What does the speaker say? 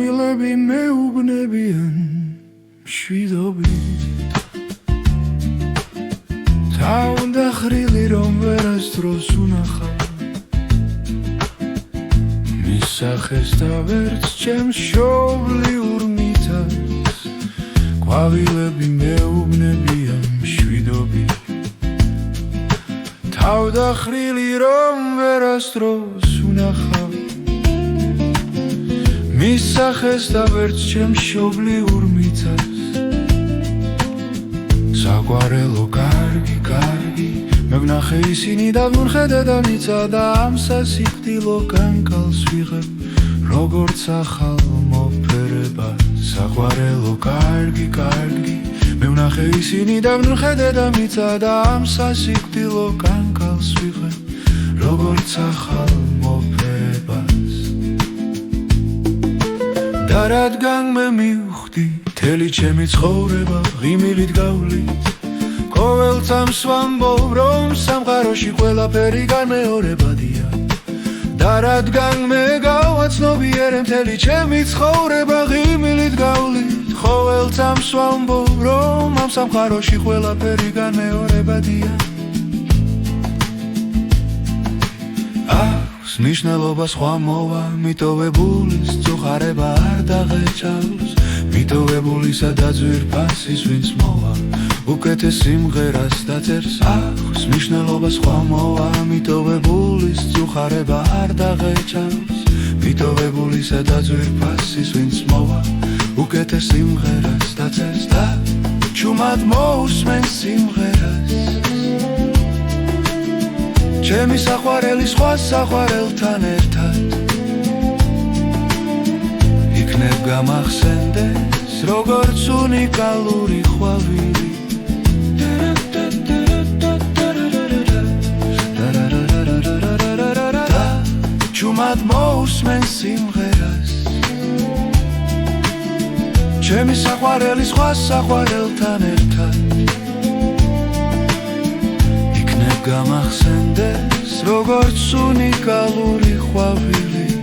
ყვავილები მეუბნებიან მშვიდობით თავდახრილი რომ ვერასდროს უნახავ მის სახეს და ვერც ჩემს მშობლიურ მიწას ყვავილები მეუბნებიან მშვიდობით თავდახრილი რომ ვერასდროს უნახავ მის სახეს და ვერც ჩემს მშობლიურ მიწას საყვარელო კარგი, კარგი მე ვნახე ისინი დავმხედე და ниცა და ამ სასიკვდილო კანკალს ვიღებ როგორც ახალ მოფერება საყვარელო კარგი, კარგი მე ვნახე ისინი დავმხედე და ниცა და ამ სასიკვდილო კანკალს ვიღებ როგორც ახალ მოფერებას და რადგან მე მივხვდი მთელი ჩემი ცხოვრება ღიმილით გავლით ყოველწამს ვამბობ რომ სამყაროში ყველაფერი განმეორებადია და რადგან მე გავაცნობიერე მთელი ჩემი ცხოვრება ღიმილით გავლით ყოველწამს ვამბობ რომ ამ სამყაროში ყველაფერი განმეორებადია აქვს მნიშვნელობა სხვა მოვა მიტოვებულის წუხარება არ დაღეჭავს მიტოვებულისა და ძვირფასის ვინც მოვა უკეთეს სიმღერას დაწერს აქვს მნიშვნელობა სხვა მოვა მიტოვებულის წუხარება არ დაღეჭავს მიტოვებულისა და ძვირფასის ვინც მოვა უკეთეს სიმღერას დაწერს და ჩუმად მოусმენ სიმღერას ჩემი საყვარელი სხვა საყვარელთან ერთად იქნებ გამახსენდეს როგორც უნიკალური ყვავილი და ჩუმად მოусმენ სიმღერას ჩემი საყვარელი სხვა საყვარელთან ერთად იქნებ გამახსენდეს როგორც უნიკალური ყვავილი